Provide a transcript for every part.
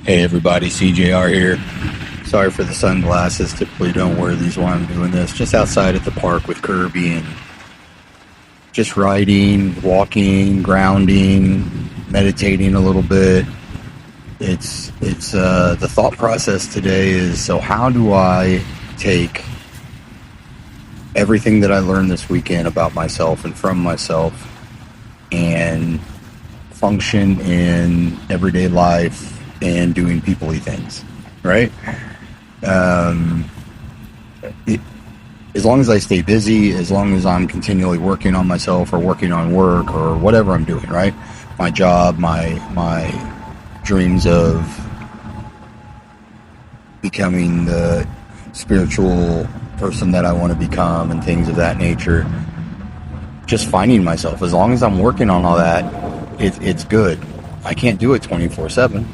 Hey everybody, CJR here. Sorry for the sunglasses. Typically don't wear these while I'm doing this. Just outside at the park with Kirby and just riding, walking, grounding, meditating a little bit. It's the thought process today is, so how do I take everything that I learned this weekend about myself and from myself and function in everyday life and doing peopley things, right? As long as I stay busy, as long as I'm continually working on myself or working on work or whatever I'm doing, right? My job, my dreams of becoming the spiritual person that I want to become and things of that nature. Just finding myself. As long as I'm working on all that, it's good. I can't do it 24/7,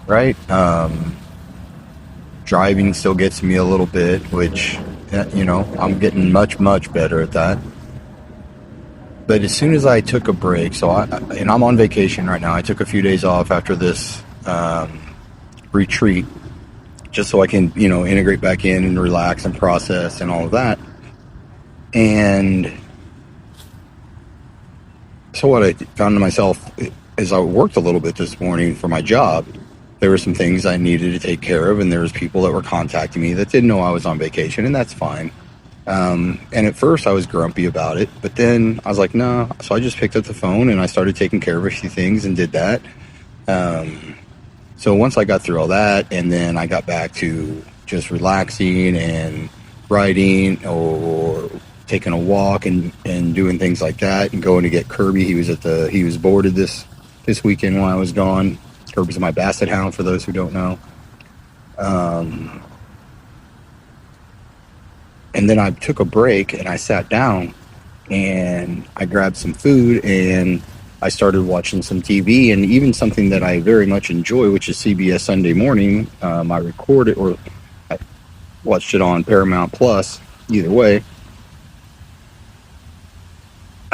right? Driving still gets me a little bit, which, I'm getting much, much better at that. But as soon as I took a break, and I'm on vacation right now. I took a few days off after this retreat, just so I can, integrate back in and relax and process and all of that. And so what I found to myself, as I worked a little bit this morning for my job, there were some things I needed to take care of, and there was people that were contacting me that didn't know I was on vacation, and that's fine. And at first I was grumpy about it, but then I was like, no. So I just picked up the phone and I started taking care of a few things and did that. So once I got through all that, and then I got back to just relaxing and writing or taking a walk and doing things like that, and going to get Kirby. He was boarded this weekend while I was gone. Kirby's my basset hound, for those who don't know. And then I took a break and I sat down and I grabbed some food and I started watching some TV, and even something that I very much enjoy, which is CBS Sunday Morning. I recorded, or I watched it on Paramount Plus. Either way,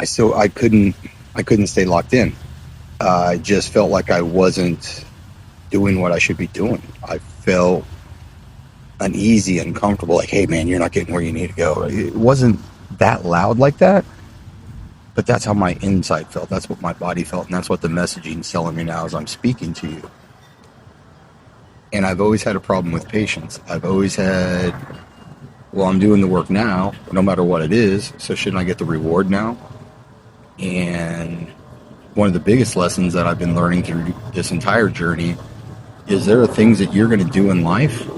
I couldn't stay locked in. I just felt like I wasn't doing what I should be doing. I felt uneasy, uncomfortable, like, hey man, you're not getting where you need to go. It wasn't that loud like that, but that's how my inside felt. That's what my body felt, and that's what the messaging is telling me now as I'm speaking to you. And I've always had a problem with patience. I've always had, well, I'm doing the work now, no matter what it is, so shouldn't I get the reward now? And one of the biggest lessons that I've been learning through this entire journey is there are things that you're going to do in life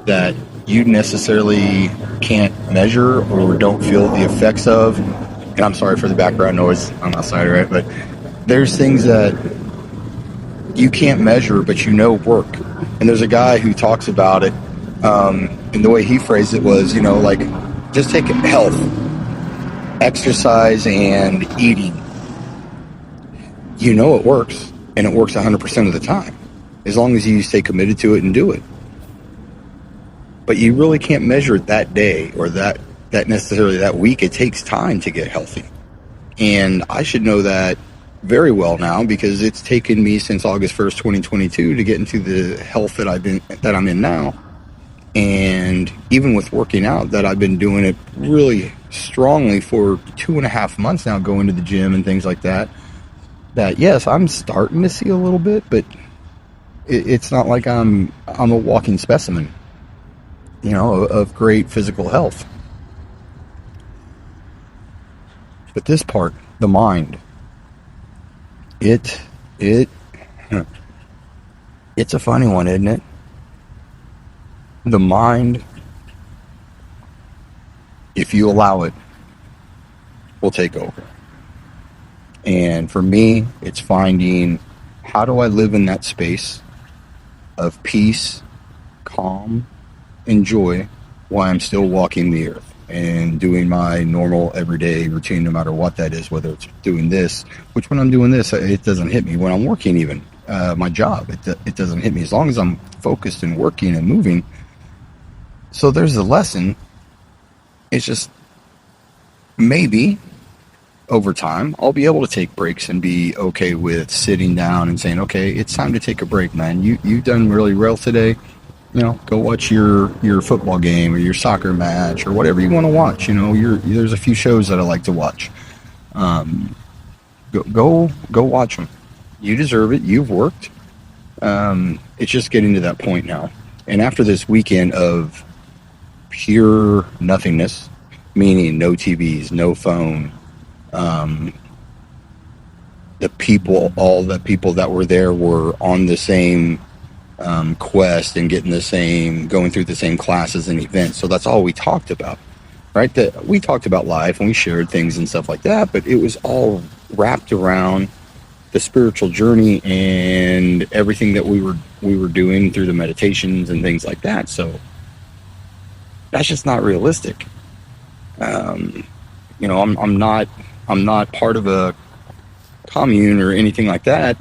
that you necessarily can't measure or don't feel the effects of. And I'm sorry for the background noise. I'm outside, right? But there's things that you can't measure, but work. And there's a guy who talks about it, and the way he phrased it was, like, just take health, exercise, and eating. It works, and it works 100% of the time, as long as you stay committed to it and do it. But you really can't measure it that day or that necessarily that week. It takes time to get healthy. And I should know that very well now, because it's taken me since August 1st, 2022 to get into the health that I'm in now. And even with working out, that I've been doing it really strongly for 2.5 months now, going to the gym and things like that. That, yes, I'm starting to see a little bit, but it's not like I'm a walking specimen, of great physical health. But this part, the mind, it's a funny one, isn't it? The mind, if you allow it, will take over. And for me, it's finding, how do I live in that space of peace, calm, and joy while I'm still walking the earth and doing my normal everyday routine, no matter what that is, whether it's doing this, which when I'm doing this, it doesn't hit me. When I'm working, even my job, it doesn't hit me, as long as I'm focused and working and moving. So there's a lesson. It's just maybe over time, I'll be able to take breaks and be okay with sitting down and saying, okay, it's time to take a break, man. You've done really well today. Go watch your football game or your soccer match or whatever you want to watch. There's a few shows that I like to watch. Go watch them. You deserve it. You've worked. It's just getting to that point now. And after this weekend of pure nothingness, meaning no TVs, no phone, all the people that were there were on the same quest and going through the same classes and events. So that's all we talked about, right? That we talked about life and we shared things and stuff like that, but it was all wrapped around the spiritual journey and everything that we were doing through the meditations and things like that. So that's just not realistic. I'm not part of a commune or anything like that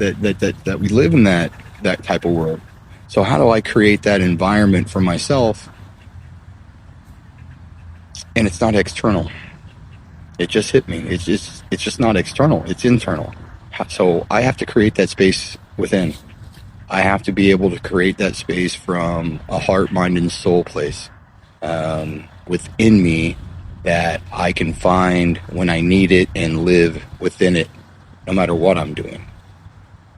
we live in that type of world. So how do I create that environment for myself? And it's not external. It just hit me. It's just not external. It's internal. So I have to create that space within. I have to be able to create that space from a heart, mind, and soul place within me that I can find when I need it and live within it, no matter what I'm doing.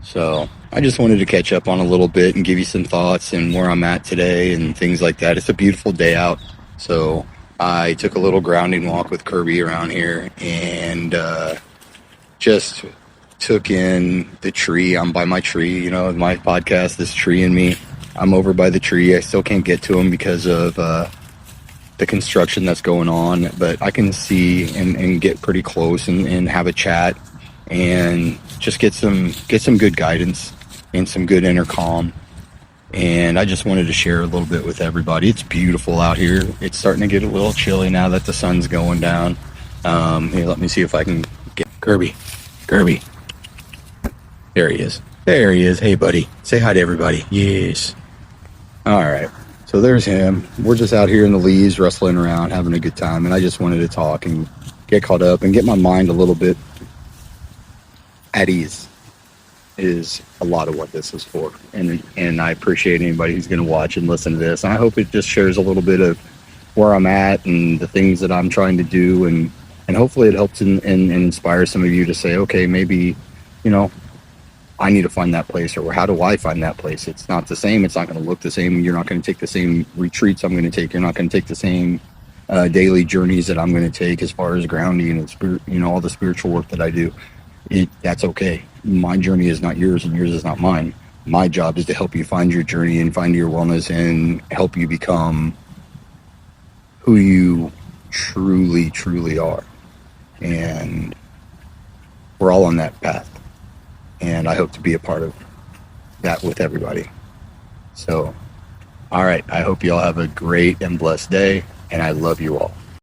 So I just wanted to catch up on a little bit and give you some thoughts and where I'm at today and things like that. It's a beautiful day out. So I took a little grounding walk with Kirby around here and just took in the tree. I'm by my tree, my podcast, this tree and me. I'm over by the tree. I still can't get to him because of the construction that's going on, but I can see and get pretty close and have a chat and just get some good guidance and some good inner calm. And I just wanted to share a little bit with everybody. It's beautiful out here. It's starting to get a little chilly now that the sun's going down. Here, let me see if I can get Kirby. There he is. Hey, buddy. Say hi to everybody. Yes. All right. So there's him. We're just out here in the leaves, rustling around, having a good time. And I just wanted to talk and get caught up and get my mind a little bit at ease is a lot of what this is for. And I appreciate anybody who's going to watch and listen to this. And I hope it just shares a little bit of where I'm at and the things that I'm trying to do. And hopefully it helps and inspires some of you to say, okay, maybe, I need to find that place, or how do I find that place? It's not the same. It's not going to look the same. You're not going to take the same retreats I'm going to take. You're not going to take the same daily journeys that I'm going to take as far as grounding and spirit, all the spiritual work that I do. That's okay. My journey is not yours and yours is not mine. My job is to help you find your journey and find your wellness and help you become who you truly, truly are. And we're all on that path. And I hope to be a part of that with everybody. So, all right. I hope you all have a great and blessed day. And I love you all.